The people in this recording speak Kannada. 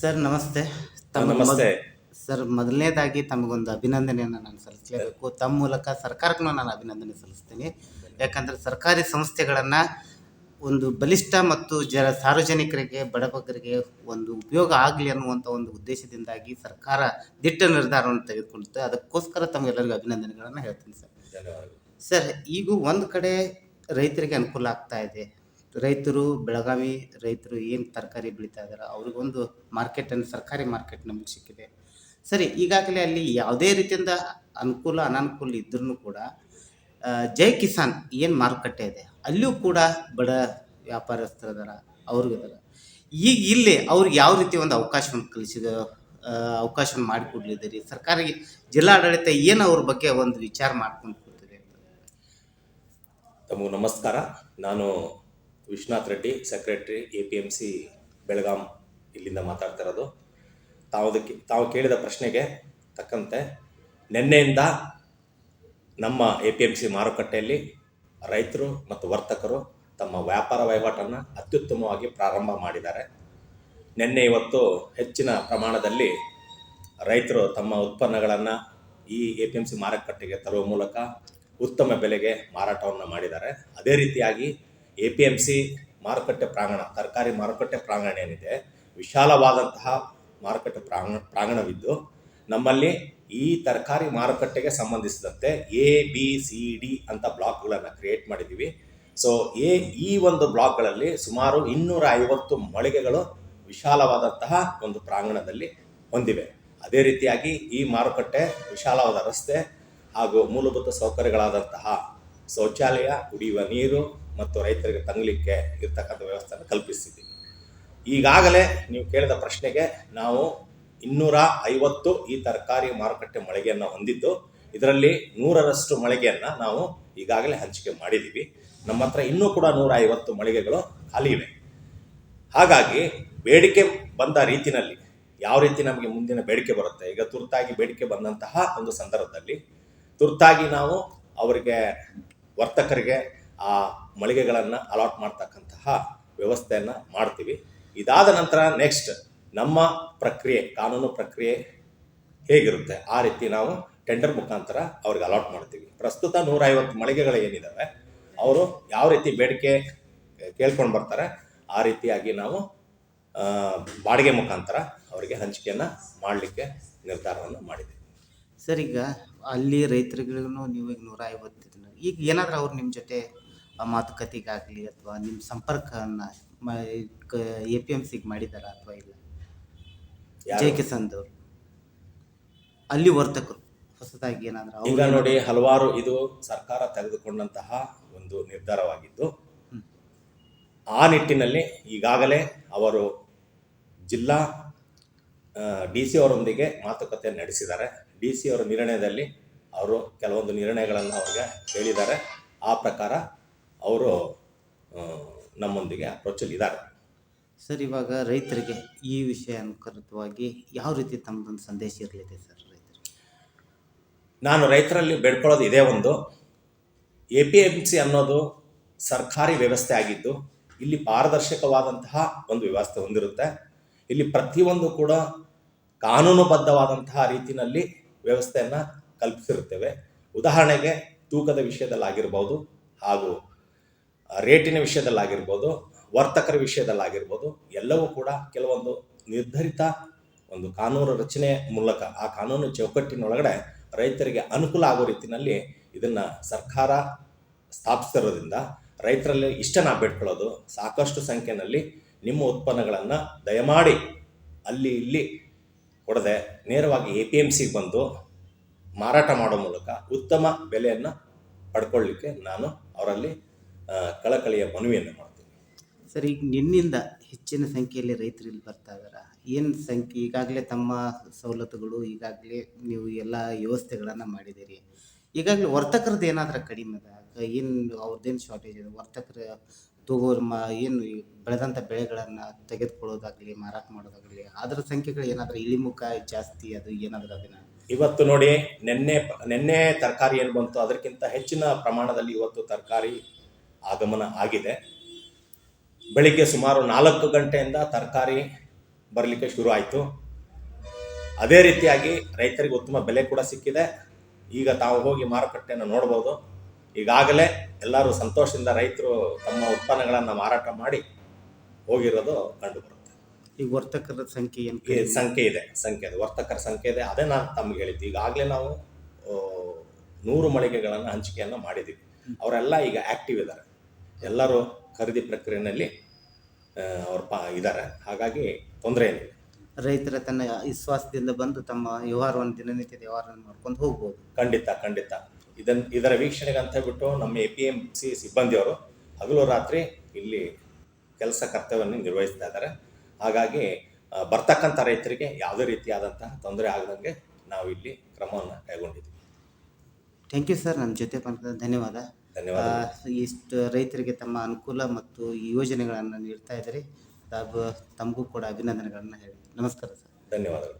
ಸರ್ ನಮಸ್ತೆ. ನಮಸ್ತೆ. ಸರ್ ಮೊದಲನೇದಾಗಿ ತಮಗೊಂದು ಅಭಿನಂದನೆಯನ್ನು ನಾನು ಸಲ್ಲಿಸಲೇಬೇಕು. ತಮ್ಮ ಮೂಲಕ ಸರ್ಕಾರಕ್ಕೂ ನಾನು ಅಭಿನಂದನೆ ಸಲ್ಲಿಸ್ತೀನಿ. ಯಾಕಂದರೆ ಸರ್ಕಾರಿ ಸಂಸ್ಥೆಗಳನ್ನು ಒಂದು ಬಲಿಷ್ಠ ಮತ್ತು ಸಾರ್ವಜನಿಕರಿಗೆ, ಬಡಬಗ್ಗರಿಗೆ ಒಂದು ಉಪಯೋಗ ಆಗಲಿ ಅನ್ನುವಂಥ ಒಂದು ಉದ್ದೇಶದಿಂದಾಗಿ ಸರ್ಕಾರ ದಿಟ್ಟ ನಿರ್ಧಾರವನ್ನು ತೆಗೆದುಕೊಂಡಿತ್ತು. ಅದಕ್ಕೋಸ್ಕರ ತಮಗೆಲ್ಲರಿಗೂ ಅಭಿನಂದನೆಗಳನ್ನು ಹೇಳ್ತೀನಿ ಸರ್. ಸರ್, ಈಗ ಒಂದು ಕಡೆ ರೈತರಿಗೆ ಅನುಕೂಲ ಆಗ್ತಾ ಇದೆ. ರೈತರು ಬೆಳಗಾವಿ ರೈತರು ಏನು ತರಕಾರಿ ಬೆಳೀತಾ ಇದ್ದಾರೆ ಅವ್ರಿಗೊಂದು ಮಾರ್ಕೆಟನ್ನು, ಸರ್ಕಾರಿ ಮಾರ್ಕೆಟ್ ನಮಗೆ ಸಿಕ್ಕಿದೆ. ಸರಿ, ಈಗಾಗಲೇ ಅಲ್ಲಿ ಯಾವುದೇ ರೀತಿಯಿಂದ ಅನುಕೂಲ ಅನಾನುಕೂಲ ಇದ್ರೂ ಕೂಡ ಜೈ ಕಿಸಾನ್ ಏನು ಮಾರುಕಟ್ಟೆ ಇದೆ ಅಲ್ಲಿಯೂ ಕೂಡ ಬಡ ವ್ಯಾಪಾರಸ್ಥರದಾರ, ಅವ್ರಿಗಿದಾರ. ಈಗ ಇಲ್ಲಿ ಅವ್ರಿಗೆ ಯಾವ ರೀತಿ ಒಂದು ಅವಕಾಶವನ್ನು ಅವಕಾಶವನ್ನು ಮಾಡಿಕೊಡ್ಲಿದ್ದೀರಿ? ಸರ್ಕಾರಿ ಜಿಲ್ಲಾಡಳಿತ ಏನು ಅವ್ರ ಬಗ್ಗೆ ಒಂದು ವಿಚಾರ ಮಾಡ್ಕೊಂಡು ಕೂತಿದೆ? ತಮಗೂ ನಮಸ್ಕಾರ. ನಾನು ವಿಶ್ವನಾಥ್ ರೆಡ್ಡಿ, ಸೆಕ್ರೆಟರಿ APMC ಬೆಳಗಾಂ, ಇಲ್ಲಿಂದ ಮಾತಾಡ್ತಾ ಇರೋದು. ತಾವು ಕೇಳಿದ ಪ್ರಶ್ನೆಗೆ ತಕ್ಕಂತೆ ನಿನ್ನೆಯಿಂದ ನಮ್ಮ APMC ಮಾರುಕಟ್ಟೆಯಲ್ಲಿ ರೈತರು ಮತ್ತು ವರ್ತಕರು ತಮ್ಮ ವ್ಯಾಪಾರ ವಹಿವಾಟನ್ನು ಅತ್ಯುತ್ತಮವಾಗಿ ಪ್ರಾರಂಭ ಮಾಡಿದ್ದಾರೆ. ನಿನ್ನೆ ಇವತ್ತು ಹೆಚ್ಚಿನ ಪ್ರಮಾಣದಲ್ಲಿ ರೈತರು ತಮ್ಮ ಉತ್ಪನ್ನಗಳನ್ನು ಈ APMC ಮಾರುಕಟ್ಟೆಗೆ ತರುವ ಮೂಲಕ ಉತ್ತಮ ಬೆಲೆಗೆ ಮಾರಾಟವನ್ನು ಮಾಡಿದ್ದಾರೆ. ಅದೇ ರೀತಿಯಾಗಿ APMC ಮಾರುಕಟ್ಟೆ ಪ್ರಾಂಗಣ, ತರಕಾರಿ ಮಾರುಕಟ್ಟೆ ಪ್ರಾಂಗಣ ಏನಿದೆ, ವಿಶಾಲವಾದಂತಹ ಮಾರುಕಟ್ಟೆ ಪ್ರಾಂಗಣವಿದ್ದು ನಮ್ಮಲ್ಲಿ ಈ ತರಕಾರಿ ಮಾರುಕಟ್ಟೆಗೆ ಸಂಬಂಧಿಸಿದಂತೆ ABCD ಅಂತ ಬ್ಲಾಕ್ಗಳನ್ನು ಕ್ರಿಯೇಟ್ ಮಾಡಿದ್ದೀವಿ. ಸೊ ಈ ಒಂದು ಬ್ಲಾಕ್ಗಳಲ್ಲಿ ಸುಮಾರು 250 ಮಳಿಗೆಗಳು ವಿಶಾಲವಾದಂತಹ ಒಂದು ಪ್ರಾಂಗಣದಲ್ಲಿ ಹೊಂದಿವೆ. ಅದೇ ರೀತಿಯಾಗಿ ಈ ಮಾರುಕಟ್ಟೆ ವಿಶಾಲವಾದ ರಸ್ತೆ ಹಾಗೂ ಮೂಲಭೂತ ಸೌಕರ್ಯಗಳಾದಂತಹ ಶೌಚಾಲಯ, ಕುಡಿಯುವ ನೀರು ಮತ್ತು ರೈತರಿಗೆ ತಂಗಲಿಕ್ಕೆ ಇರ್ತಕ್ಕಂಥ ವ್ಯವಸ್ಥೆಯನ್ನು ಕಲ್ಪಿಸಿದ್ದೀವಿ. ಈಗಾಗಲೇ ನೀವು ಕೇಳಿದ ಪ್ರಶ್ನೆಗೆ ನಾವು 250 ಈ ತರಕಾರಿ ಮಾರುಕಟ್ಟೆ ಮಳಿಗೆಯನ್ನು ಹೊಂದಿದ್ದು, ಇದರಲ್ಲಿ 100ರಷ್ಟು ಮಳಿಗೆಯನ್ನು ನಾವು ಈಗಾಗಲೇ ಹಂಚಿಕೆ ಮಾಡಿದ್ದೀವಿ. ನಮ್ಮ ಹತ್ರ ಇನ್ನೂ ಕೂಡ 150 ಮಳಿಗೆಗಳು ಖಾಲಿ ಇವೆ. ಹಾಗಾಗಿ ಬೇಡಿಕೆ ಬಂದ ರೀತಿಯಲ್ಲಿ ಯಾವ ರೀತಿ ನಮಗೆ ಮುಂದಿನ ಬೇಡಿಕೆ ಬರುತ್ತೆ, ಈಗ ತುರ್ತಾಗಿ ಬೇಡಿಕೆ ಬಂದಂತಹ ಒಂದು ಸಂದರ್ಭದಲ್ಲಿ ತುರ್ತಾಗಿ ನಾವು ಅವರಿಗೆ, ವರ್ತಕರಿಗೆ ಆ ಮಳಿಗೆಗಳನ್ನು ಅಲಾಟ್ ಮಾಡ್ತಕ್ಕಂತಹ ವ್ಯವಸ್ಥೆಯನ್ನು ಮಾಡ್ತೀವಿ. ಇದಾದ ನಂತರ ನೆಕ್ಸ್ಟ್ ನಮ್ಮ ಪ್ರಕ್ರಿಯೆ, ಕಾನೂನು ಪ್ರಕ್ರಿಯೆ ಹೇಗಿರುತ್ತೆ ಆ ರೀತಿ ನಾವು ಟೆಂಡರ್ ಮುಖಾಂತರ ಅವ್ರಿಗೆ ಅಲಾಟ್ ಮಾಡ್ತೀವಿ. ಪ್ರಸ್ತುತ 150 ಮಳಿಗೆಗಳು ಏನಿದ್ದಾವೆ ಅವರು ಯಾವ ರೀತಿ ಬೇಡಿಕೆ ಕೇಳ್ಕೊಂಡು ಬರ್ತಾರೆ ಆ ರೀತಿಯಾಗಿ ನಾವು ಬಾಡಿಗೆ ಮುಖಾಂತರ ಅವರಿಗೆ ಹಂಚಿಕೆಯನ್ನು ಮಾಡಲಿಕ್ಕೆ ನಿರ್ಧಾರವನ್ನು ಮಾಡಿದ್ದೀವಿ. ಸರ್, ಈಗ ಅಲ್ಲಿ ರೈತರುಗಳಿಗೂ ನೀವು ಈಗ 150 ಜನ, ಈಗ ಏನಾದರೂ ಅವ್ರು ನಿಮ್ಮ ಜೊತೆ ಮಾತುಕತೆಗಾಗಲಿ ಅಥವಾ ನಿಮ್ಮ ಸಂಪರ್ಕವನ್ನು APMCಗೆ ಮಾಡಿದಾರ ಅಥವಾ ಇಲ್ಲ? ಜೈ ಕಿಸಾನ್ದವರು ಅಲ್ಲಿ ವರ್ತಕರು ಹೊಸದಾಗಿ ಏನಾದರೂ? ಈಗ ನೋಡಿ, ಹಲವಾರು ಇದು ಸರ್ಕಾರ ತೆಗೆದುಕೊಂಡಂತಹ ಒಂದು ನಿರ್ಧಾರವಾಗಿದ್ದು, ಆ ನಿಟ್ಟಿನಲ್ಲಿ ಈಗಾಗಲೇ ಅವರು ಜಿಲ್ಲಾ DC ಅವರೊಂದಿಗೆ ಮಾತುಕತೆ ನಡೆಸಿದ್ದಾರೆ. DC ಅವರ ನಿರ್ಣಯದಲ್ಲಿ ಅವರು ಕೆಲವೊಂದು ನಿರ್ಣಯಗಳನ್ನು ಅವ್ರಿಗೆ ಹೇಳಿದ್ದಾರೆ. ಆ ಪ್ರಕಾರ ಅವರು ನಮ್ಮೊಂದಿಗೆ ಅಪ್ರೋಚಲ್ಲಿ ಇದ್ದಾರೆ. ಸರ್, ಇವಾಗ ರೈತರಿಗೆ ಈ ವಿಷಯ ಅನುಕರಿತವಾಗಿ ಯಾವ ರೀತಿ ತಮ್ಮದೊಂದು ಸಂದೇಶ ಇರಲಿದೆ ಸರ್ ರೈತರಿಗೆ? ನಾನು ರೈತರಲ್ಲಿ ಬೇಡ್ಕೊಳ್ಳೋದು ಇದೇ ಒಂದು, APMC ಅನ್ನೋದು ಸರ್ಕಾರಿ ವ್ಯವಸ್ಥೆ ಆಗಿದ್ದು ಇಲ್ಲಿ ಪಾರದರ್ಶಕವಾದಂತಹ ಒಂದು ವ್ಯವಸ್ಥೆ ಹೊಂದಿರುತ್ತೆ. ಇಲ್ಲಿ ಪ್ರತಿಯೊಂದು ಕೂಡ ಕಾನೂನುಬದ್ಧವಾದಂತಹ ರೀತಿಯಲ್ಲಿ ವ್ಯವಸ್ಥೆಯನ್ನು ಕಲ್ಪಿಸಿರುತ್ತೇವೆ. ಉದಾಹರಣೆಗೆ ತೂಕದ ವಿಷಯದಲ್ಲಾಗಿರ್ಬೋದು, ಹಾಗೂ ರೇಟಿನ ವಿಷಯದಲ್ಲಾಗಿರ್ಬೋದು, ವರ್ತಕರ ವಿಷಯದಲ್ಲಾಗಿರ್ಬೋದು, ಎಲ್ಲವೂ ಕೂಡ ಕೆಲವೊಂದು ನಿರ್ಧರಿತ ಒಂದು ಕಾನೂನು ರಚನೆ ಮೂಲಕ ಆ ಕಾನೂನು ಚೌಕಟ್ಟಿನೊಳಗಡೆ ರೈತರಿಗೆ ಅನುಕೂಲ ಆಗೋ ರೀತಿಯಲ್ಲಿ ಇದನ್ನು ಸರ್ಕಾರ ಸ್ಥಾಪಿಸಿರೋದ್ರಿಂದ ರೈತರಲ್ಲಿ ಇಷ್ಟ ನಾವು ಬೇಡ್ಕೊಳ್ಳೋದು, ಸಾಕಷ್ಟು ಸಂಖ್ಯೆಯಲ್ಲಿ ನಿಮ್ಮ ಉತ್ಪನ್ನಗಳನ್ನು ದಯಮಾಡಿ ಅಲ್ಲಿ ಇಲ್ಲಿ ಕೊಡದೆ ನೇರವಾಗಿ APMCಗೆ ಬಂದು ಮಾರಾಟ ಮಾಡೋ ಮೂಲಕ ಉತ್ತಮ ಬೆಲೆಯನ್ನು ಪಡ್ಕೊಳ್ಳಿಕ್ಕೆ ನಾನು ಅವರಲ್ಲಿ ಕಳಕಳಿಯ ಮನವಿಯನ್ನು ಮಾಡ್ತೀನಿ. ಸರ್, ಈಗ ನಿನ್ನಿಂದ ಹೆಚ್ಚಿನ ಸಂಖ್ಯೆಯಲ್ಲಿ ರೈತರು ಇಲ್ಲಿ ಬರ್ತಾ ಇದ್ದಾರೆ. ಏನು ಸಂಖ್ಯೆ ಈಗಾಗಲೇ ತಮ್ಮ ಸವಲತ್ತುಗಳು, ಈಗಾಗಲೇ ನೀವು ಎಲ್ಲ ವ್ಯವಸ್ಥೆಗಳನ್ನು ಮಾಡಿದ್ದೀರಿ. ಈಗಾಗಲೇ ವರ್ತಕರದ್ದು ಏನಾದರೂ ಕಡಿಮೆ ಅದ? ಏನು ಅವ್ರದ್ದೇನು ಶಾರ್ಟೇಜ್ ಇದೆ? ವರ್ತಕರ ಏನು ಬೆಳೆದಂಥ ಬೆಳೆಗಳನ್ನು ತೆಗೆದುಕೊಳ್ಳೋದಾಗಲಿ, ಮಾರಾಟ ಮಾಡೋದಾಗಲಿ, ಅದರ ಸಂಖ್ಯೆಗಳು ಏನಾದರೂ ಇಳಿಮುಖ ಜಾಸ್ತಿ ಅದು ಏನಾದರೂ ಅದನ್ನು? ಇವತ್ತು ನೋಡಿ, ನೆನ್ನೆ ತರಕಾರಿ ಏನು ಬಂತು ಅದಕ್ಕಿಂತ ಹೆಚ್ಚಿನ ಪ್ರಮಾಣದಲ್ಲಿ ಇವತ್ತು ತರಕಾರಿ ಆಗಮನ ಆಗಿದೆ. ಬೆಳಿಗ್ಗೆ ಸುಮಾರು 4 ಗಂಟೆಯಿಂದ ತರಕಾರಿ ಬರಲಿಕ್ಕೆ ಶುರು ಆಯಿತು. ಅದೇ ರೀತಿಯಾಗಿ ರೈತರಿಗೆ ಉತ್ತಮ ಬೆಲೆ ಕೂಡ ಸಿಕ್ಕಿದೆ. ಈಗ ತಾವು ಹೋಗಿ ಮಾರುಕಟ್ಟೆಯನ್ನು ನೋಡ್ಬೋದು. ಈಗಾಗಲೇ ಎಲ್ಲರೂ ಸಂತೋಷದಿಂದ ರೈತರು ತಮ್ಮ ಉತ್ಪನ್ನಗಳನ್ನು ಮಾರಾಟ ಮಾಡಿ ಹೋಗಿರೋದು ಕಂಡುಬರುತ್ತೆ. ಈಗ ವರ್ತಕರ ಸಂಖ್ಯೆ ಏನು ಸಂಖ್ಯೆ ಇದೆ, ವರ್ತಕರ ಸಂಖ್ಯೆ ಇದೆ. ಅದೇ ನಾನು ತಮಗೆ ಹೇಳಿದ್ದು, ಈಗಾಗಲೇ ನಾವು 100 ಮಳಿಗೆಗಳನ್ನು ಹಂಚಿಕೆಯನ್ನು ಮಾಡಿದ್ದೀವಿ. ಅವರೆಲ್ಲ ಈಗ ಆ್ಯಕ್ಟಿವ್ ಇದ್ದಾರೆ, ಎಲ್ಲರೂ ಖರೀದಿ ಪ್ರಕ್ರಿಯೆಯಲ್ಲಿ ಇದ್ದಾರೆ. ಹಾಗಾಗಿ ತೊಂದರೆ ಏನಿಲ್ಲ. ರೈತರ ತನ್ನ ವಿಶ್ವಾಸದಿಂದ ಬಂದು ತಮ್ಮ ವ್ಯವಹಾರವನ್ನು ದಿನನಿತ್ಯದ ವ್ಯವಹಾರವನ್ನು ಮಾಡ್ಕೊಂಡು ಹೋಗ್ಬೋದು. ಖಂಡಿತ ಇದರ ವೀಕ್ಷಣೆಗೆ ಅಂತ ಹೇಳ್ಬಿಟ್ಟು ನಮ್ಮ APMC ಸಿಬ್ಬಂದಿಯವರು ಹಗಲು ರಾತ್ರಿ ಇಲ್ಲಿ ಕೆಲಸ ಕರ್ತವ್ಯವನ್ನು ನಿರ್ವಹಿಸ್ತಾ ಇದ್ದಾರೆ. ಹಾಗಾಗಿ ಬರ್ತಕ್ಕಂಥ ರೈತರಿಗೆ ಯಾವುದೇ ರೀತಿಯಾದಂತಹ ತೊಂದರೆ ಆಗದಂಗೆ ನಾವು ಇಲ್ಲಿ ಕ್ರಮವನ್ನು ಕೈಗೊಂಡಿದ್ದೀವಿ. ಥ್ಯಾಂಕ್ ಯು ಸರ್, ನನ್ನ ಜೊತೆ ಬಂದ ಧನ್ಯವಾದ. ಇಷ್ಟು ರೈತರಿಗೆ ತಮ್ಮ ಅನುಕೂಲ ಮತ್ತು ಈ ಯೋಜನೆಗಳನ್ನು ನೀಡ್ತಾ ಇದ್ದಾರೆ. ತಮಗೂ ಕೂಡ ಅಭಿನಂದನೆಗಳನ್ನು ಹೇಳಿ ನಮಸ್ಕಾರ ಸರ್. ಧನ್ಯವಾದಗಳು.